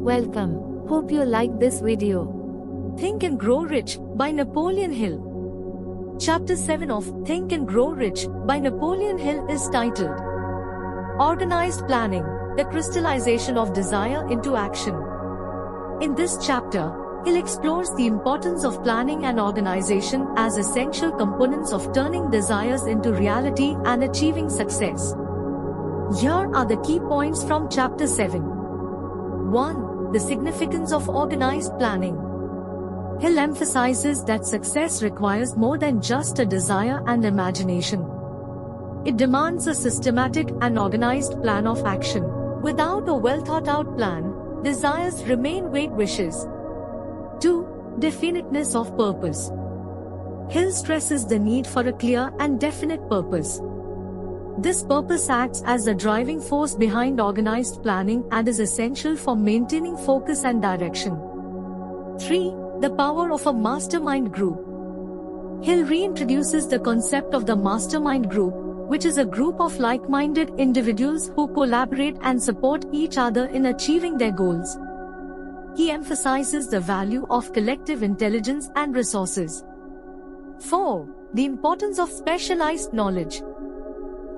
Welcome. Hope you like this video. Think and Grow Rich by Napoleon Hill. Chapter 7 of Think and Grow Rich by Napoleon Hill is titled Organized Planning, the Crystallization of Desire into Action. In this chapter, Hill explores the importance of planning and organization as essential components of turning desires into reality and achieving success. Here are the key points from Chapter 7. 1. The significance of organized planning. Hill emphasizes that success requires more than just a desire and imagination. It demands a systematic and organized plan of action. Without a well-thought-out plan, desires remain vague wishes. 2. Definiteness of purpose. Hill stresses the need for a clear and definite purpose. This purpose acts as the driving force behind organized planning and is essential for maintaining focus and direction. 3. The power of a mastermind group. Hill reintroduces the concept of the mastermind group, which is a group of like-minded individuals who collaborate and support each other in achieving their goals. He emphasizes the value of collective intelligence and resources. 4. The importance of specialized knowledge.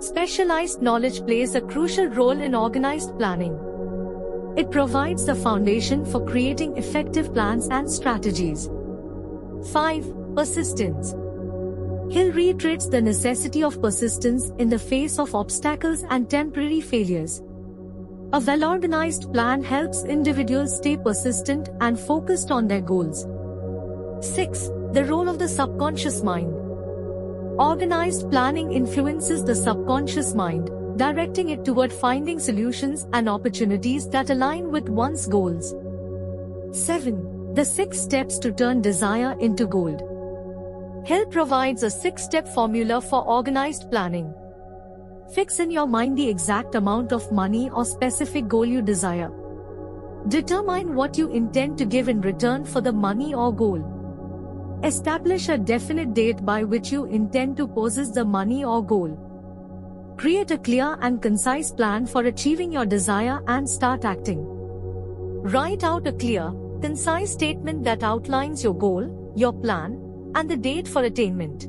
Specialized knowledge plays a crucial role in organized planning. It provides the foundation for creating effective plans and strategies. 5. Persistence. Hill reiterates the necessity of persistence in the face of obstacles and temporary failures. A well-organized plan helps individuals stay persistent and focused on their goals. 6. The role of the subconscious mind. Organized planning influences the subconscious mind, directing it toward finding solutions and opportunities that align with one's goals. 7. The 6 steps to turn desire into gold. Hill provides a 6-step formula for organized planning. Fix in your mind the exact amount of money or specific goal you desire. Determine what you intend to give in return for the money or goal. Establish a definite date by which you intend to possess the money or goal. Create a clear and concise plan for achieving your desire and start acting. Write out a clear, concise statement that outlines your goal, your plan, and the date for attainment.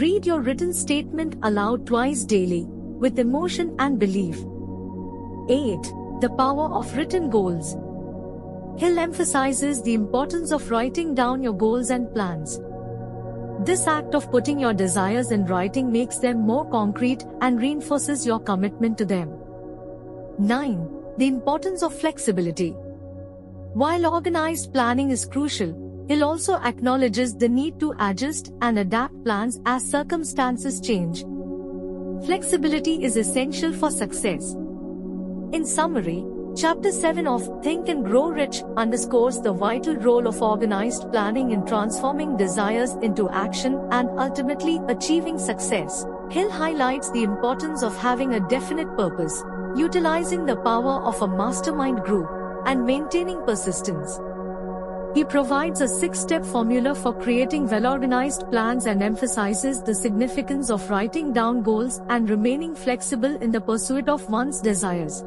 Read your written statement aloud twice daily, with emotion and belief. 8. The power of written goals. Hill emphasizes the importance of writing down your goals and plans. This act of putting your desires in writing makes them more concrete and reinforces your commitment to them. 9. The importance of flexibility. While organized planning is crucial, Hill also acknowledges the need to adjust and adapt plans as circumstances change. Flexibility is essential for success. In summary, Chapter 7 of Think and Grow Rich underscores the vital role of organized planning in transforming desires into action and ultimately achieving success. Hill highlights the importance of having a definite purpose, utilizing the power of a mastermind group, and maintaining persistence. He provides a 6-step formula for creating well-organized plans and emphasizes the significance of writing down goals and remaining flexible in the pursuit of one's desires.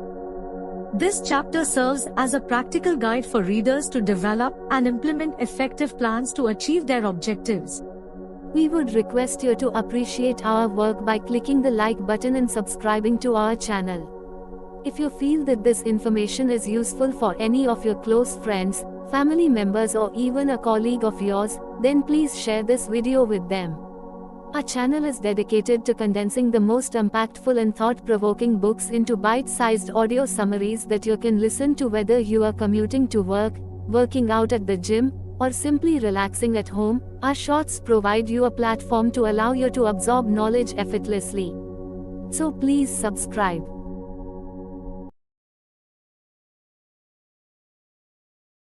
This chapter serves as a practical guide for readers to develop and implement effective plans to achieve their objectives. We would request you to appreciate our work by clicking the like button and subscribing to our channel. If you feel that this information is useful for any of your close friends, family members or even a colleague of yours, then please share this video with them. Our channel is dedicated to condensing the most impactful and thought-provoking books into bite-sized audio summaries that you can listen to whether you are commuting to work, working out at the gym, or simply relaxing at home. Our shorts provide you a platform to allow you to absorb knowledge effortlessly. So please subscribe.